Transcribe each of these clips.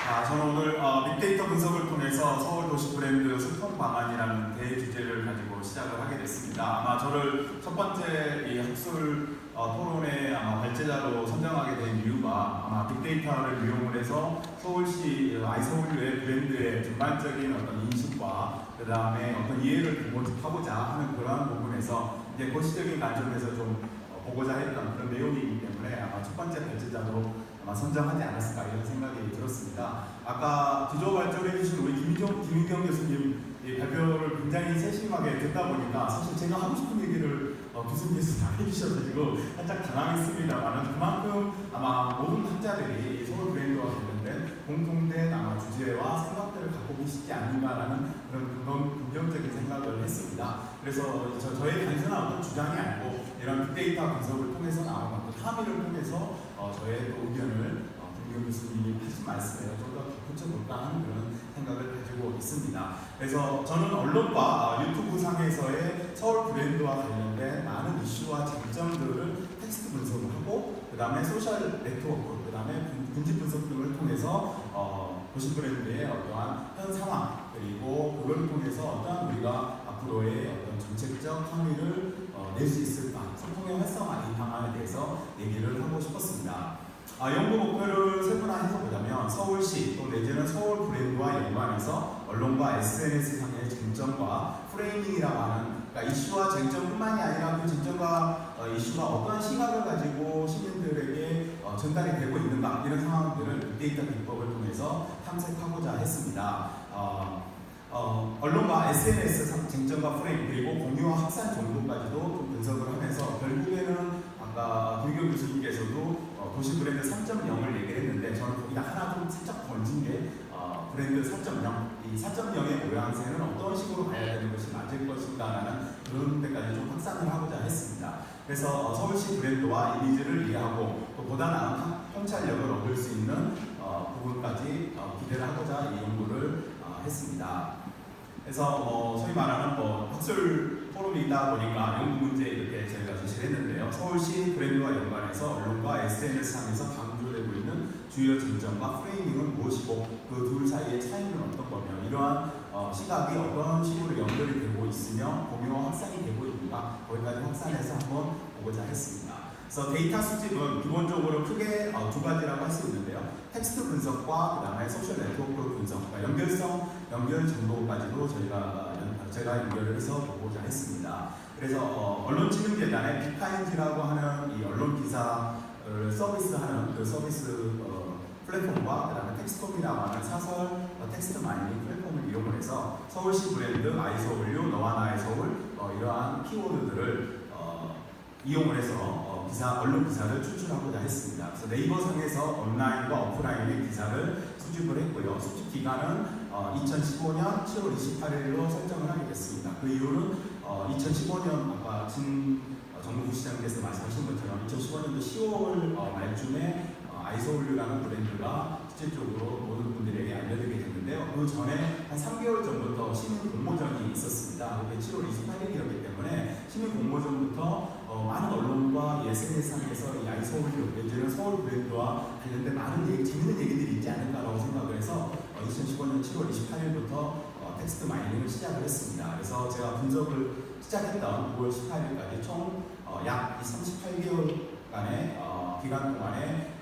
저는 오늘 빅데이터 분석을 통해서 서울 도시 브랜드 소통 방안이라는 대주제를 가지고 시작을 하게 됐습니다. 아마 저를 첫 번째 이 학술 토론의 발제자로 선정하게 된 이유가 아마 빅데이터를 이용을 해서 서울시 아이서울의 브랜드의 전반적인 어떤 인식과 그 다음에 어떤 이해를 하고자 하는 그러한 부분에서 이제 거시적인 관점에서 좀 보고자 했던 그런 내용이기 때문에 아마 첫 번째 발제자로 선정하지 않았을까 이런 생각이 들었습니다. 아까 기조 발전해주신 우리 김윤경 교수님 발표를 굉장히 세심하게 듣다 보니까 사실 제가 하고 싶은 얘기를 교수님께서 다 해주셔가지고 살짝 당황했습니다만 그만큼 아마 모든 학자들이 서울 브랜드와 관련된 공통된 아마 주제와 생각들을 갖고 계시지 않는가라는 그런 긍정적인 생각을 했습니다. 그래서 저의 단순한 어떤 주장이 아니고 이런 빅데이터 분석을 통해서 나온 어떤 함의를 통해서 저의 또 의견을 김윤경 교수님이 하신 말씀에 좀 더 덧붙여볼까 하는 그런 생각을 가지고 있습니다. 그래서 저는 언론과 유튜브 상에서의 서울 브랜드와 관련된 많은 이슈와 쟁점들을 텍스트 분석을 하고 그 다음에 소셜 네트워크, 그 다음에 분집 분석 등을 통해서 도시 브랜드의 어떠한 현 상황 그리고 그걸 통해서 어떠한 우리가 앞으로의 어떤 정책적 함의를 낼 수 있을까, 소통의 활성화 이 방안에 대해서 얘기를 하고 싶었습니다. 연구 목표를 세분화해서 보자면 서울시 또 내지는 서울 브랜드와 연관해서 언론과 SNS 상의 쟁점과 프레이밍이라고 하는 그러니까 이슈와 쟁점뿐만이 아니라 그 쟁점과 이슈가 어떠한 시각을 가지고 시민들에게 전달이 되고 있는가 이런 상황들을 빅데이터 기법을 통해서 탐색하고자 했습니다. 언론과 SNS 쟁점과 프레임 그리고 공유와 확산 정도까지도 좀 분석을 하면서 결국에는 아까 김윤경 교수님께서도 도시 브랜드 3.0을 얘기를 했는데 저는 거기다 하나 좀 살짝 던진 게 브랜드 4.0 이 4.0의 모양새는 어떤 식으로 가야 되는 것이 맞을 것인가라는 그런 데까지 좀 확산을 하고자 했습니다. 그래서 서울시 브랜드와 이미지를 이해하고 또 보다 나은 통찰력을 얻을 수 있는 부분까지 기대를 하고자 이 연구를 했습니다. 그래서 소위 말하는 학술 포럼이 있다 보니까 연구 문제 이렇게 저희가 제시를 했는데요. 서울시 브랜드와 연관해서 언론과 SNS상에서 강조되고 있는 주요 쟁점과 프레이밍은 무엇이고 그 둘 사이의 차이는 어떤 거며 이러한 시각이 어떤 식으로 연결이 되고 있으며 공유와 확산이 되고 있는가 거기까지 확산해서 한번 보고자 했습니다. 그래서 데이터 수집은 기본적으로 크게 두 가지라고 할 수 있는데요. 텍스트 분석과 그 다음에 소셜 네트워크 분석, 그러니까 연결 정도까지도 제가 연결을 해서 보고자 했습니다. 그래서 언론진흥재단의 빅타임즈라고 하는 이 언론 기사를 서비스하는 그 서비스 플랫폼과 그 다음에 텍스트콤이라고 하는 사설 텍스트 마이닝 플랫폼을 이용을 해서 서울시 브랜드, 아이서울유, 너와 나의 서울 이러한 키워드들을 이용을 해서 언론 기사를 추출하고자 했습니다. 그래서 네이버 상에서 온라인과 오프라인의 기사를 수집을 했고요. 수집 기간은 2015년 7월 28일로 설정을 하게 됐습니다. 그 이유는 2015년 아까 정무부 시장님께서 말씀하신 것처럼 2015년도 10월 말쯤에 아이서울유라는 브랜드가 실질적으로 모든 분들에게 알려드리게 됐는데요. 그 전에 한 3개월 전부터 시민 공모전이 있었습니다. 그게 7월 28일이었기 때문에 시민 공모전부터 많은 언론과 SNS상에서 이 아이서울유 내지는 서울 브랜드와 관련된 많은 재밌는 얘기들이 있지 않을까라고 생각을 해서 2015년 7월 28일부터 텍스트 마이닝을 시작을 했습니다. 그래서 제가 분석을 시작했던 9월 18일까지 총 약 38개월간의 기간 동안에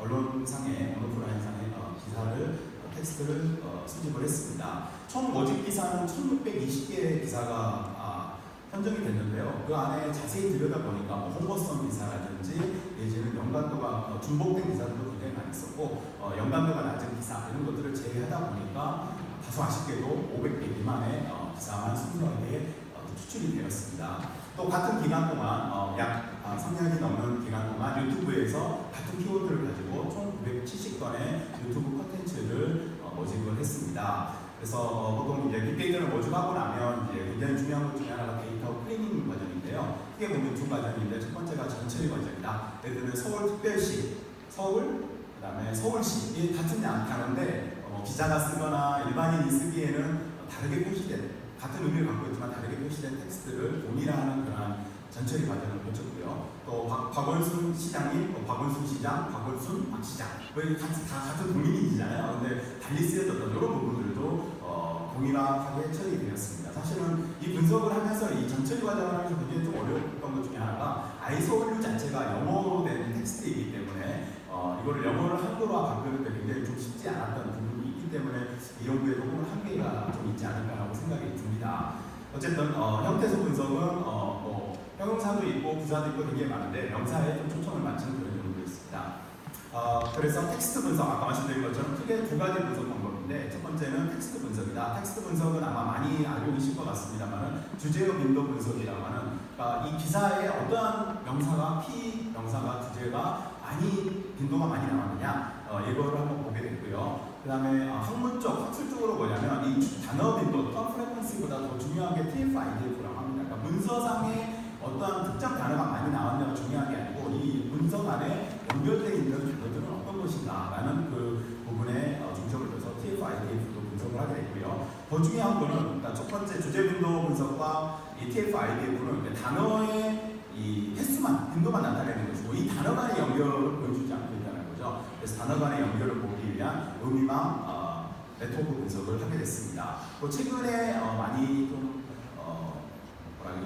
언론상의 오프라인상의 기사를 텍스트를 수집을 했습니다. 총 모집 기사는 1620개의 기사가 선정이 됐는데요. 그 안에 자세히 들여다보니까 홍보성 기사라든지 내지는 연관도가 중복된 기사들도 굉장히 많이 있었고 연관도가 낮은 기사 이런 것들을 제외하다 보니까 다소 아쉽게도 500개 미만의 기사만 순수하게 추출이 되었습니다. 또 같은 기간 동안 약 3년이 넘는 기간 동안 유튜브에서 같은 키워드를 가지고 총 970건의 유튜브 콘텐츠를 모집을 했습니다. 그래서 보통 이제 빅데이터를 모집하고 나면 이제 굉장히 중요한 것 중에 하나가 데이터 클리닝 과정인데요. 크게 보면 두 과정인데 첫 번째가 전처리 과정이다. 예를 들면 서울특별시, 서울, 그 다음에 서울시 이 같은 다른데 기자가 쓰거나 일반인이 쓰기에는 다르게 표시된 같은 의미를 갖고 있지만 다르게 표시된 텍스트를 동일화하는 그런 전처리 과정을 거쳤고요. 또 박원순 시장님, 박원순 시장, 박원순 박 시장 거의 다 같은 동인이잖아요. 근데 달리 쓰여졌던 이런 부분들도 동일하게 처리되었습니다. 사실은 이 분석을 하면서 이 전체 과정을 하면서 굉장히 좀 어려웠던 것 중에 하나가 아이소올류 자체가 영어로 된 텍스트이기 때문에 이거를 영어를 한글화 바꾸는 데 굉장히 좀 쉽지 않았던 부분이 있기 때문에 이 연구에 조금 한계가 좀 있지 않을까라고 생각이 듭니다. 어쨌든 형태소 분석은 형용사도 있고 부사도 있고 굉장히 많은데 명사에 좀 초점을 맞춘 그런 연구도 있습니다. 그래서 텍스트 분석, 아까 말씀드린 것처럼 크게 두 가지 분석 방법인데 첫 번째는 텍스트 분석이다. 텍스트 분석은 아마 많이 알고 계실 것 같습니다만 주제어 빈도 분석이라고 하는 그러니까 이 기사에 어떠한 명사가 명사가 주제가 빈도가 많이 나왔느냐 이거를 한번 보게 됐고요. 그 다음에 학문적, 학술적으로 뭐냐면 이 단어 빈도, 터 프레퀀시보다 더 중요한 게 TF-IDF라고 합니다. 그러니까 문서상에 어떠한 특정 단어가 많이 나왔냐가 중요한 게 아니고 이 문서 안에 연결되어 있는 단어들은 어떤 것인가 라는 그 부분에 중점을 둬서 TF-IDF도 분석을 하게 됐고요. 더 중요한 거는 그러니까 첫 번째 주제 빈도 분석과 이 TF-IDF는 단어의 이 횟수만, 빈도만 나타내는 것이고 이 단어 간의 연결을 보여주지 않고 있다는 거죠. 그래서 단어 간의 연결을 보기 위한 의미망 네트워크 분석을 하게 됐습니다. 또 최근에 많이 좀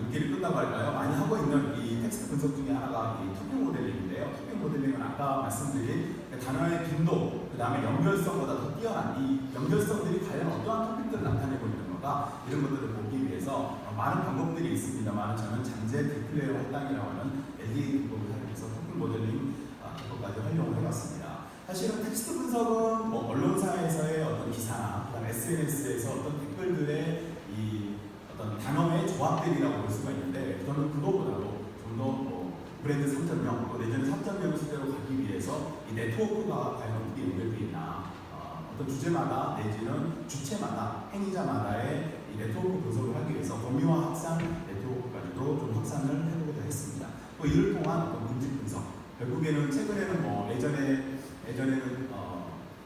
인기를 끈다고 할까요? 많이 하고 있는 이 텍스트 분석 중에 하나가 이 토핑 모델링인데요. 토핑 모델링은 아까 말씀드린 단어의 빈도, 그 다음에 연결성보다 더 뛰어난 이 연결성들이 과연 어떠한 토픽들을 나타내고 있는 건가 이런 것들을 보기 위해서 많은 방법들이 있습니다만 저는 잠재 디플레이어 할당이라고 하는 LDA 기법을 사용해서 토핑 모델링 기법까지 활용을 해봤습니다. 사실은 텍스트 분석은 언론사에서의 어떤 기사나 그다음 SNS에서 어떤 댓글들의 이 어떤 단어의 조합들이라고 볼 수가 있는데 저는 그거보다도 좀 더 브랜드 3.0 또 내지는 3.0 시대로 가기 위해서 이 네트워크가 과연 어떻게 연결되어 있나 어떤 주제마다 내지는 주체마다 행위자마다의 이 네트워크 분석을 하기 위해서 범위와 확산 네트워크까지도 좀 확산을 해보고자 했습니다. 또 이를 통한 어떤 문제 분석 결국에는 최근에는 예전에는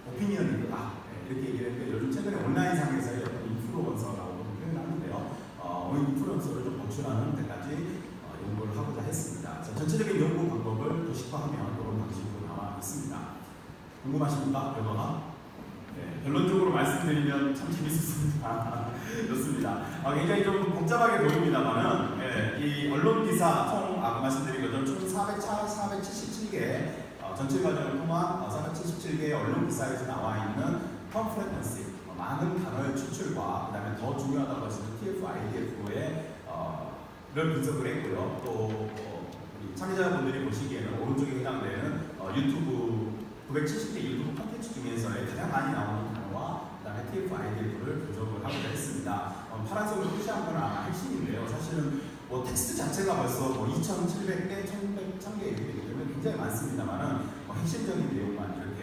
오피니언 리더다 이렇게 얘기를 했는데 요즘 최근에 온라인상에서의 어떤 인플루언서라고 표현하는데요. 인플루언서를 좀 노출하는 데까지 연구를 하고자 했습니다. 전체적인 연구 방법을 도식화하면 이런 방식으로 나와 있습니다. 궁금하십니까? 결과가? 네, 결론적으로 말씀드리면 참 재밌었습니다. 좋습니다. 굉장히 좀 복잡하게 보입니다만은 이 언론 기사 총 아까 말씀드린 것처럼 총 477개 전체 과정을 통한 477개의 언론 기사에서 나와 있는 터 프레퀀시 많은 단어의 추출과 그 다음에 더 중요하다고 하시는 TF-IDF의 를 분석을 했고요. 또 우리 참여자분들이 보시기에는 오른쪽에 해당되는 유튜브 970개 유튜브 콘텐츠 중에서의 가장 많이 나오는 단어와 그 다음에 TF-IDF를 분석을 하고자 했습니다. 파란색으로 표시한 건 아마 핵심인데요. 사실은 텍스트 자체가 벌써 2,700개, 1,100개 이렇게 되기 때문에 굉장히 많습니다만은 핵심적인 내용만 이렇게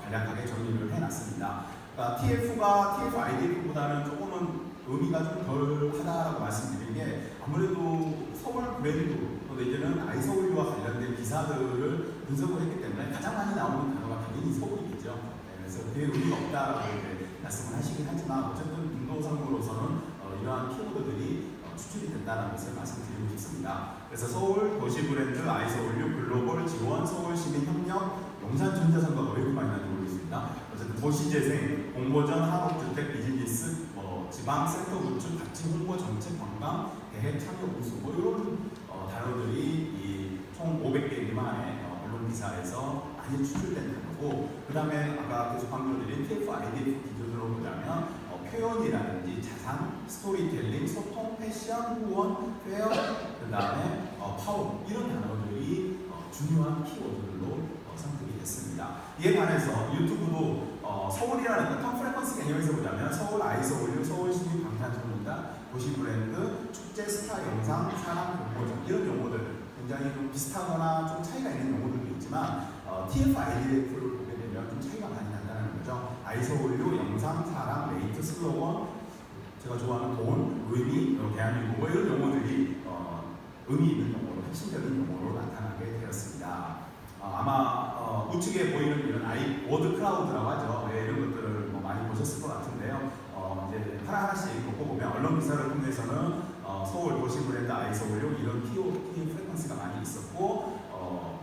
간략하게 정리를 해놨습니다. 그러니까 TF가 TF-IDF보다는 조금은 의미가 좀 덜하다라고 말씀드린 게 아무래도 서울 브랜드 또 내지는 아이서울과 관련된 기사들을 분석을 했기 때문에 가장 많이 나오는 단어가 당연히 서울이겠죠. 그래서 그게 의미가 없다라고 말씀을 하시긴 하지만 어쨌든 인도상으로서는 이러한 키워드들이 추출이 된다는 것을 말씀드리고 싶습니다. 그래서 서울 도시 브랜드 아이서울류 글로벌 지원 서울시민협력 용산전자선거가 왜 이렇게 많이 나는지 모르겠습니다. 어쨌든 도시재생, 공모전, 한옥주택, 비즈니스, 지방 센터 구축, 가치 홍보 정책, 관광, 대해 참여 우수 이런 단어들이 총 500개 미만의 언론 기사에서 많이 추출된 단어고 그 다음에 아까 계속 방금드린 TF-IDF 기준으로 보자면 표현이라든지 자산, 스토리텔링, 소통, 패션, 후원, 페어, 그 다음에 파워 이런 단어들이 중요한 키워드들로 선택이 됐습니다. 이에 관해서 유튜브도 서울이라는 터 프레퀀시 개념에서 보자면 서울 아이서울류, 서울시민 방탄소년단, 도시 브랜드, 축제 스타 영상, 사람 공모전 이런 용어들 굉장히 좀 비슷하거나 좀 차이가 있는 용어들도 있지만 TF-IDF를 보게 되면 좀 차이가 많이 난다는 거죠. 아이서울류, 영상, 사람, 레이트, 슬로건, 제가 좋아하는 돈, 의미, 대한민국 이런 용어들이 의미 있는 용어로 핵심적인 용어로 나타나게 되었습니다. 아마 우측에 보이는 이런 워드 클라우드라고 하죠. 이런 것들을 많이 보셨을 것 같은데요. 이제 하나하나씩 보면 언론 기사를 통해서는 서울 도시 브랜드 아이서울류 이런 키 프레퀀시가 많이 있었고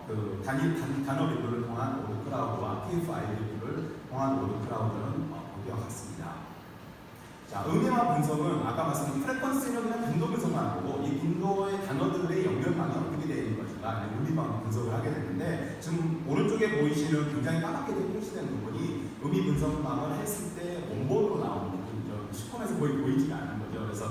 그 단어 빈도를 통한 워드 클라우드와 TF-IDF를 통한 모든 클라우드는 모두와 같습니다. 자, 음해와 분석은 아까 말씀드린 프레퀀시는 그냥 빈도 분석만 하고 이 빈도의 단어들의 연결망이 어떻게 되어 있는 것인가 음미방 분석을 하게 되는데 지금 오른쪽에 보이시는 굉장히 까맣게 표시되는 부분이 음미 분석망을 했을 때 원본으로 나오는 부분이죠. 슈컴에서 거의 보이지가 않는 거죠. 그래서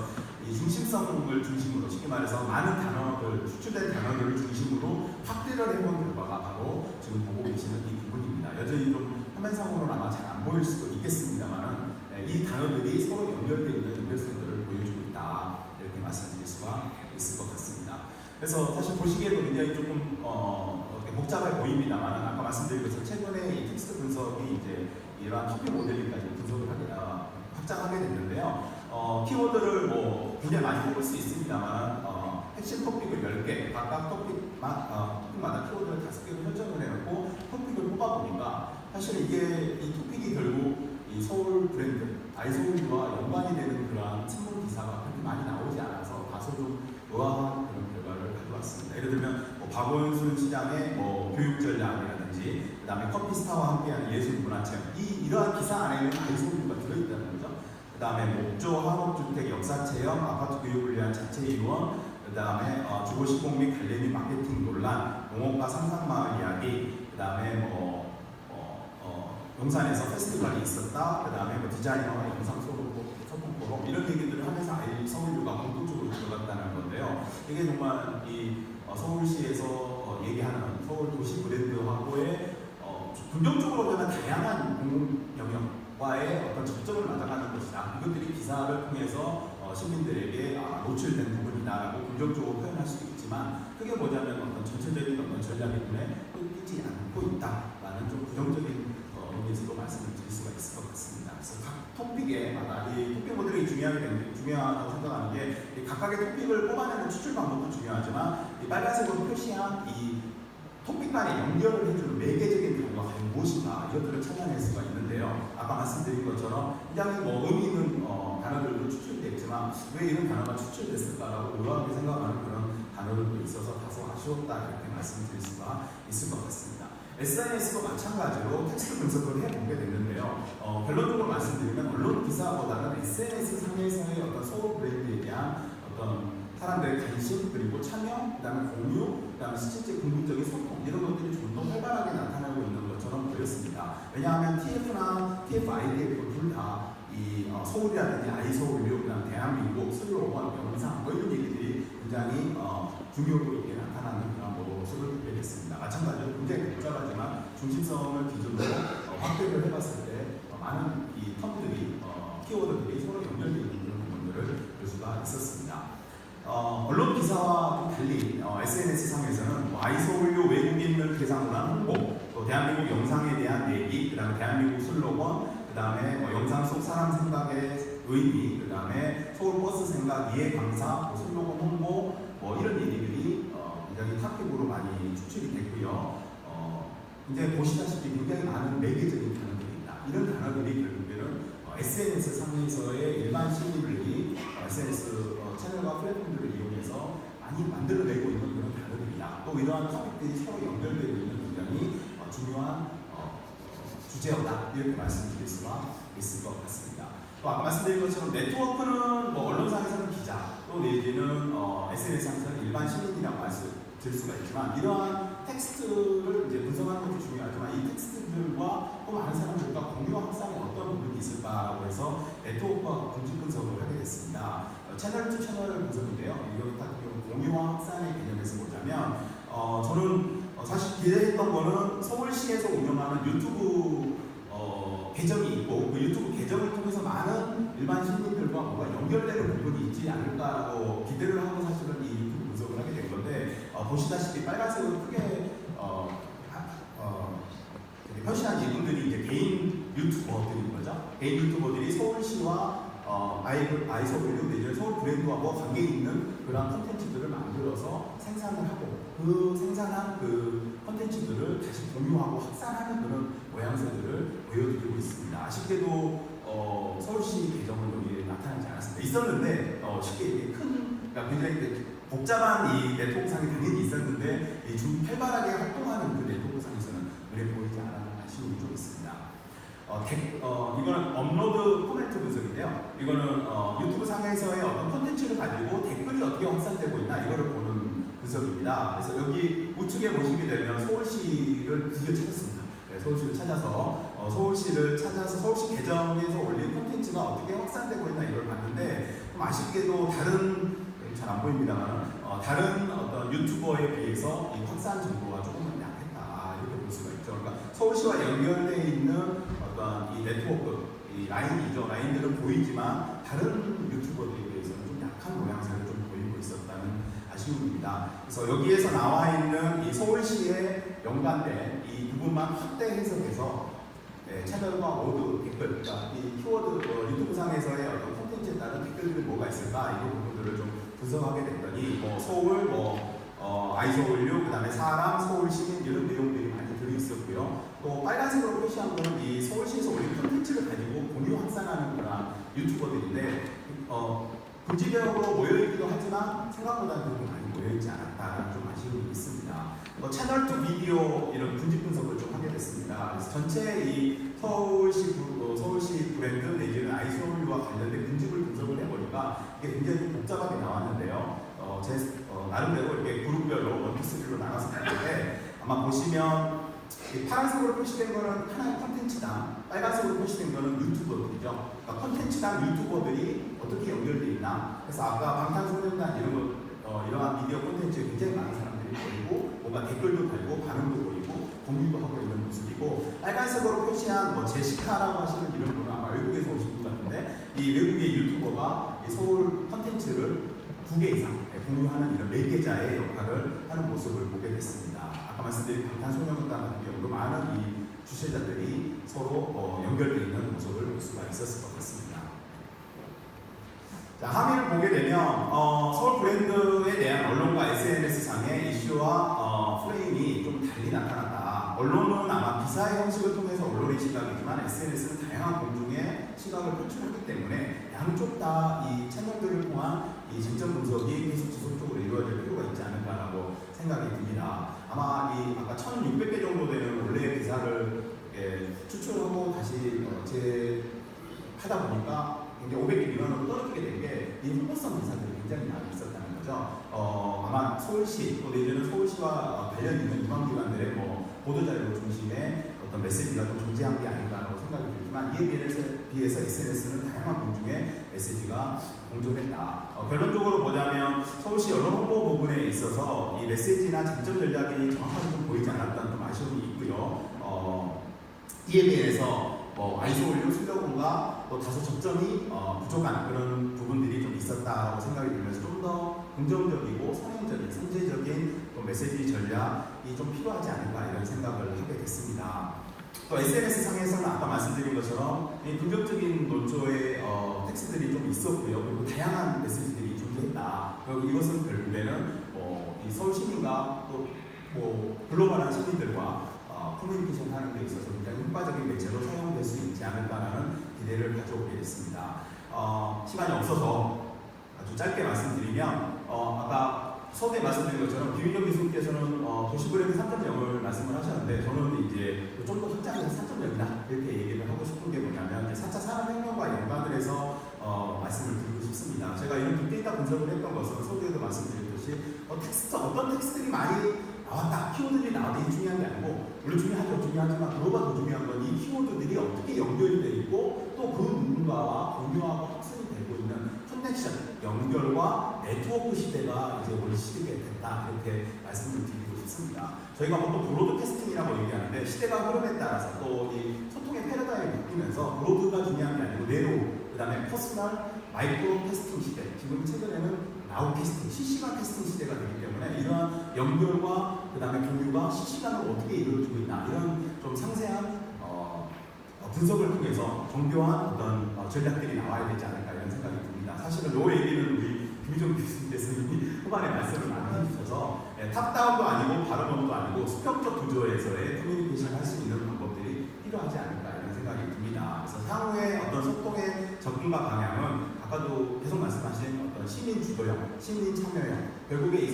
이 중심성을 중심으로 쉽게 말해서 많은 단어들, 추출된 단어들을 중심으로 확대를 해본 결과가 바로 지금 보고 계시는 이 부분입니다. 여전히 좀 화면상으로는 아마 잘 안 보일 수도 있겠습니다만 이 단어들이 서로 연결되어 있는 연결성들을 보여주고 있다 이렇게 말씀드릴 수가 있을 것 같습니다. 그래서 사실 보시기에도 굉장히 조금 복잡해 보입니다만 아까 말씀드린 것처럼 최근에 이 텍스트 분석이 이제 이러한 토픽 모델링까지 분석을 확장하게 됐는데요. 키워드를 뭐 굉장히 많이 뽑을 수 있습니다만 핵심 토픽을 10개, 각각 토픽마다 키워드를 5개로 설정을 해놓고 토픽을 뽑아보니까 사실 이게 이 토픽이 결국 이 서울 브랜드, 아이소울과 연관이 되는 그러한 신문 기사가 그렇게 많이 나오지 않아서 다소 좀 의아한 그런 결과를 가져왔습니다. 예를 들면 박원순 시장의 교육 전략이라든지 그 다음에 커피스타와 함께하는 예술 문화체험 이러한 기사 안에는 아이소울가 들어있다는 거죠. 그 다음에 목조 한옥주택 역사체험, 아파트 교육을 위한 자체 이원, 그 다음에 주거시공 및 관련 및 마케팅 논란, 농업과 상상마을 이야기, 그 다음에 용산에서 페스티벌이 있었다. 그 다음에 디자이너와 영상 소통 포럼 이런 얘기들을 하면서 서울유가 공통적으로 들어갔다는 건데요. 이게 정말 이 서울시에서 얘기하는 서울 도시 브랜드하고의 긍정적으로 보면 다양한 공공 영역과의 어떤 접점을 맞아가는 것이다. 이것들이 기사를 통해서 시민들에게 노출된 부분이다라고 긍정적으로 표현할 수도 있지만 크게 보자면 어떤 전체적인 어떤 전략의 눈에 띄지 않고 있다라는 좀 부정적인 의미에서도 말씀을 드릴 수가 있을 것 같습니다. 그래서 각 토픽에마다 이 토픽 모델이 중요하다고 생각하는 게 각각의 토픽을 뽑아내는 추출 방법도 중요하지만 이 빨간색으로 표시한 이 토픽 간에 연결을 해주는 매개적인 단어가 과연 무엇인가 이것들을 찾아낼 수가 있는데요. 아까 말씀드린 것처럼 굉장히 의미 있는 단어들도 추출되어 있지만 왜 이런 단어가 추출됐을까라고 의아하게 생각하는 그런 단어들도 있어서 다소 아쉬웠다 이렇게 말씀드릴 수가 있을 것 같습니다. SNS도 마찬가지로 텍스트 분석을 해보게 됐는데요. 결론적으로 말씀드리면 언론 기사보다는 SNS 상에서의 어떤 서울 브랜드에 대한 어떤 사람들의 관심 그리고 참여, 그다음에 공유, 그다음에 실제 긍정적인 소통 이런 것들이 좀 더 활발하게 나타나고 있는 것처럼 보였습니다. 왜냐하면 TF나 TF-IDF 둘 다 이 서울이라든지 아이서울유, 그다음 대한민국, 슬로건, 영상 이런 얘기들이 굉장히 중요도 있게 나타나는 그런 모습을 보게 됐습니다. 마찬가지로 굉장히 복잡하지만 중심성을 기준으로 확대를 해봤을 때 많은 이 텀들이 키워드들이 서로 연결되어 있는 부분들을 볼 수가 있었습니다. 언론 기사와 좀 달리 SNS 상에서는 아이서울유 외국인을 대상으로 한 홍보, 또 대한민국 영상에 대한 얘기, 그 다음에 대한민국 슬로건, 그 다음에 영상 속 사람 생각의 의미, 그 다음에 서울 버스 생각, 이해 강사, 슬로건 홍보, 이런 얘기들이 굉장히 탑픽으로 많이 추출이 됐고요. 이제 보시다시피 굉장히 많은 매개적인 단어들입니다. 이런 단어들이 결국에는 SNS 상에서의 일반 시민들이 SNS 채널과 플랫폼들을 이용해서 많이 만들어내고 있는 그런 단어들이다. 또 이러한 토픽들이 서로 연결되고 있는 굉장히 중요한 주제였다. 이렇게 말씀드릴 수가 있을 것 같습니다. 또 아까 말씀드린 것처럼 네트워크는 언론상에서는 기자, 또 내지는 SNS상에서는 일반 시민이라고 말씀드릴 수가 있지만 이러한 텍스트를 이제 분석하는 것도 중요하지만 이 텍스트들과 또 많은 사람들과 공유 확산에 어떤 부분이 있을까라고 해서 네트워크와 공식 분석을 하게 됐습니다. 채널 투 채널 분석인데요. 여기 같은 경우 공유와 확산의 개념에서 보자면 저는 사실 기대했던 거는 서울시에서 운영하는 유튜브 계정이 있고 그 유튜브 계정을 통해서 많은 일반 시민들과 뭔가 연결되는 부분이 있지 않을까라고 기대를 하고 사실은 이 유튜브 분석을 하게 된 건데 보시다시피 빨간색으로 크게 표시한 이분들이 이제 개인 유튜버들인 거죠. 개인 유튜버들이 서울시와 아이서울유 내지는 서울 브랜드와 관계 있는 그런 콘텐츠들을 만들어서 생산을 하고 그 생산한 그 콘텐츠들을 다시 공유하고 확산하는 그런 모양새들을 보여드리고 있습니다. 아쉽게도 서울시 계정은 여기에 나타나지 않았습니다. 있었는데 쉽게 이게 그러니까 굉장히 복잡한 이 네트워크상이 당연히 있었는데 좀 활발하게 활동하는 그 네트워크상에서는 눈에 보이지 않았는 아쉬움이 좀 있습니다. 이거는 업로드 코멘트 분석인데요. 이거는 유튜브 상에서의 어떤 콘텐츠를 가지고 댓글이 어떻게 확산되고 있나 이거를 보는 분석입니다. 그래서 여기 우측에 보시게 되면 서울시를 드디어 찾았습니다. 네, 서울시를 찾아서 서울시 계정에서 올린 콘텐츠가 어떻게 확산되고 있나 이걸 봤는데 좀 아쉽게도 다른 잘 안 보입니다만 다른 어떤 유튜버에 비해서 이 확산 정도가 조금은 약했다 이렇게 볼 수가 있죠. 그러니까 서울시와 연결되어 있는 어떤 이 네트워크, 이 라인이죠. 라인들은 보이지만 다른 유튜버들에 비해서는 좀 약한 모양새를 좀 보이고 있었다는 아쉬움입니다. 그래서 여기에서 나와 있는 이 서울시에 연관된 이 부분만 확대 해석해서 채널과 모두 댓글, 그러니까 이 키워드 유튜브 상에서의 어떤 콘텐츠에 따른 댓글들이 뭐가 있을까 이런 부분들을 좀 분석하게 됐더니 뭐 서울, 아이서울유, 그다음에 사람, 서울시민 이런 내용들이 많이 들어 있었고요. 또 빨간색으로 표시한 거는 이 서울시에서 올린 콘텐츠를 가지고 공유 확산하는 그런 유튜버들인데 군지적으로 모여있기도 하지만 생각보다 그렇게 많이 모여있지 않았다는 좀 아쉬움이 있습니다. 채널 투 비디오 이런 군집 분석을 좀 하게 됐습니다. 그래서 전체 이 서울시 브랜드 내지는 아이서울유와 관련된 군집을 분석을 해보니까 이게 굉장히 복잡하게 나왔는데요. 나름대로 이렇게 그룹별로 1, 2, 3로 나눠서 봤는데 아마 보시면 파란색으로 표시된 거는 하나의 컨텐츠당, 빨간색으로 표시된 거는 유튜버들이죠. 그러니까 컨텐츠당 유튜버들이 어떻게 연결되어 있나. 그래서 아까 방탄소년단 이러한 미디어 콘텐츠에 굉장히 많은 사람들이 보이고 뭔가 댓글도 달고 반응도 보이고 공유도 하고 있는 모습이고 빨간색으로 표시한 제시카라고 하시는 이런 분은 아마 외국에서 오신 분 같은데 이 외국의 유튜버가 이 서울 콘텐츠를 2개 이상 공유하는 이런 매개자의 역할을 하는 모습을 보게 됐습니다. 아까 말씀드린 방탄소년단 같은 경우도 많은 이 주최자들이 서로 연결되어 있는 모습을 볼 수가 있었을 것 같습니다. 자, 하위를 보게 되면 서울 브랜드에 대한 언론과 SNS상의 이슈와 프레임이 좀 달리 나타났다. 언론은 아마 기사의 형식을 통해서 언론의 시각이지만 SNS는 다양한 공중의 시각을 표출하기 때문에 양쪽 다 이 채널들을 통한 이 진점 분석이 계속 지속적으로 이루어질 필요가 있지 않을까라고 생각이 듭니다. 아마 아까 1,600개 정도 되는 원래의 기사를 추출하고 다시 하다 보니까 이제 500개 미만으로 떨어지게 된 게 이 홍보성 기사들이 굉장히 많이 있었다는 거죠. 아마 서울시 또 내지는 서울시와 관련 있는 유망기관들의 보도자료 중심의 어떤 메시지가 좀 존재한 게 아닌가라고 생각이 들지만 이에 비해서 SNS는 다양한 공중의 메시지가 공존했다. 결론적으로 보자면 서울시 언론 홍보 부분에 있어서 이 메시지나 작전 전략이 정확하게 좀 보이지 않았다는 좀 아쉬움이 있고요. 이에 비해서 아이서울유 수려공과 또 다소 접점이 부족한 그런 부분들이 좀 있었다고 생각이 들면서 좀 더 긍정적이고 선행적인, 선제적인 메시지 전략이 좀 필요하지 않을까 이런 생각을 하게 됐습니다. 또 SNS상에서는 아까 말씀드린 것처럼 긍정적인 논조의 텍스트들이 좀 있었고요. 그리고 다양한 메시지들이 존재했다. 그리고 이것은 결국에는 이 서울 시민과 또 글로벌한 시민들과 커뮤니케이션 하는 데 있어서 굉장히 효과적인 매체로 사용될 수 있지 않을까라는 기대를 가져오게 됐습니다. 시간이 없어서 아주 짧게 말씀드리면 아까 서두에 말씀드린 것처럼 김윤정 교수님께서는 도시브랜드 3.0을 말씀을 하셨는데 저는 이제 좀 더 확장해서 4.0이다 이렇게 얘기를 하고 싶은 게 뭐냐면 4차 산업혁명과 연관을 해서 말씀을 드리고 싶습니다. 제가 이런 빅데이터 분석을 했던 것은 서두에도 말씀드렸듯이 어떤 텍스트들이 많이 나왔다, 키워드들이 나왔다 이게 중요한 게 아니고 물론 중요하지만 그거보다 더 중요한 건 이 키워드들이 어떻게 연결이 되어 있고 또 그 누군가와 공유하고 확산이 되고 있는 커넥션, 연결과 네트워크 시대가 이제 올 시대가 됐다 이렇게 말씀을 드리고 싶습니다. 저희가 보통 브로드캐스팅이라고 얘기하는데 시대가 흐름에 따라서 또 이 소통의 패러다임이 바뀌면서 브로드가 중요한 게 아니고 내로 그 다음에 퍼스널, 마이크로 캐스팅 시대 지금 최근에는 나우 캐스팅, 실시간 캐스팅 시대가 되기 때문에 이러한 연결과 그 다음에 공유가 실시간으로 어떻게 이루어지고 있나 이런 좀 상세한 분석을 통해서 정교한 어떤 전략들이 나와야 되지 않을까 이런 생각이 듭니다. 사실은 이 얘기는 우리 김희정 교수님께서 이미 후반에 말씀을 많이 해주셔서 탑다운도 아니고 바로업도 아니고 수평적 구조에서의 커뮤니케이션 할 수 있는 방법들이 필요하지 않을까 이런 생각이 듭니다. 그래서 향후의 어떤 소통의 접근과 방향은 아까도 계속 말씀하신 어떤 시민 주도형, 시민 참여형, 결국에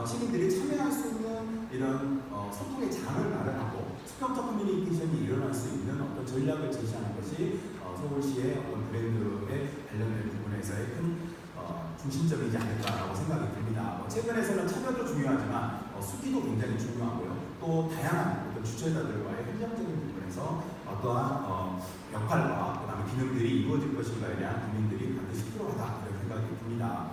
시민들이 참여할 수 있는 이런 소통의 장을 마련하고 수평적 커뮤니케이션이 일어날 수 있는 어떤 저희 전략을 제시하는 것이 서울시의 어떤 브랜드에 관련된 부분에서의 큰 중심점이지 않을까라고 생각이 듭니다. 최근에서는 참여도 중요하지만 수기도 굉장히 중요하고요. 또 다양한 어떤 주최자들과의 협력적인 부분에서 어떠한 역할과 그다음에 기능들이 이루어질 것인가에 대한 고민들이 반드시 필요하다 이런 생각이 듭니다.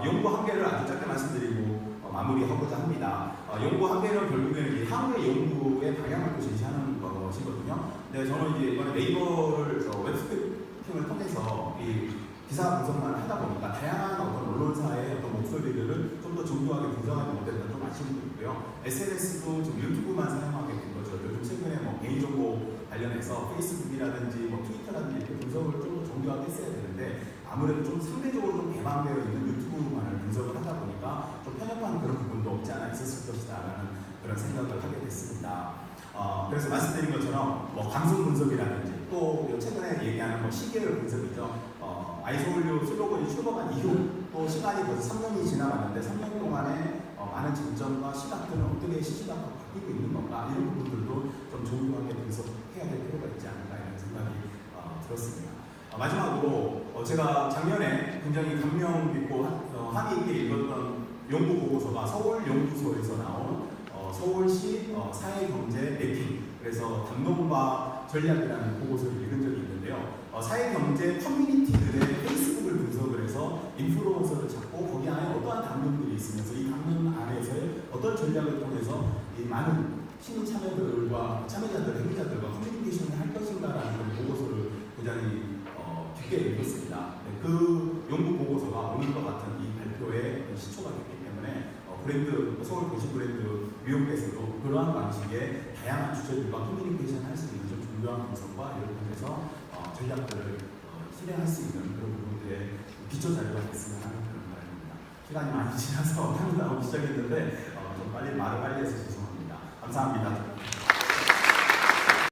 연구 한계를 아주 짧게 말씀드리고 마무리하고자 합니다. 연구 한계는 결국에는 이 향후의 연구의 방향을 또 제시하는 것이거든요. 네, 저는 이제 이번에 네이버를 웹스크립팅을 통해서 이 기사 분석만 하다 보니까 다양한 어떤 언론사의 어떤 목소리들을 좀 더 정교하게 분석하지 못했던 좀 아쉬움도 있고요. SNS도 지금 유튜브만 사용하게 된 거죠. 요즘 최근에 개인정보 관련해서 페이스북이라든지 트위터라든지 이렇게 분석을 좀 더 정교하게 했어야 되는데 아무래도 좀 상대적으로 좀 개방되어 있는 유튜브만을 분석을 하다 보니까 좀 편협한 그런 부분도 없지 않아 있었을 것이다라는 그런 생각을 하게 됐습니다. 그래서 말씀드린 것처럼 감성 분석이라든지 또 최근에 얘기하는 시계열 분석이죠. 아이서울유 슬로건이 출범한 이후 또 시간이 벌써 3년이 지나갔는데 3년 동안에 많은 쟁점과 시각들은 어떻게 시시각각 바뀌고 있는 건가 이런 부분들도 좀 정교하게 분석해야 될 필요가 있지 않을까 이런 생각이 들었습니다. 마지막으로 제가 작년에 굉장히 감명 깊고 함의 있게 읽었던 연구 보고서가 서울연구소에서 나온 서울시 사회경제 매핑 그래서 담론과 전략이라는 보고서를 읽은 적이 있는데요. 사회경제 커뮤니티들의 페이스북을 분석을 해서 인플루언서를 찾고 거기 안에 어떠한 담론들이 있으면서 이 담론 안에서의 어떤 전략을 통해서 이 많은 시민 참여자들과 행위자들과 커뮤니케이션을 할 것인가라는 보고서를 굉장히 깊게 읽었습니다. 네, 그 연구 보고서가 오늘과 같은 이 발표의 시초가 됐기 때문에 서울 도시 브랜드 미용에서도 그러한 방식의 다양한 주체들과 커뮤니케이션 할 수 있는 좀 중요한 분석과 이런 부분에서 전략들을 실행할 수 있는 그런 부분들의 기초 자료가 됐으면 하는 그런 바람입니다. 시간이 많이 지나서 타고 나오기 시작했는데 좀 말을 빨리 해서 죄송합니다. 감사합니다.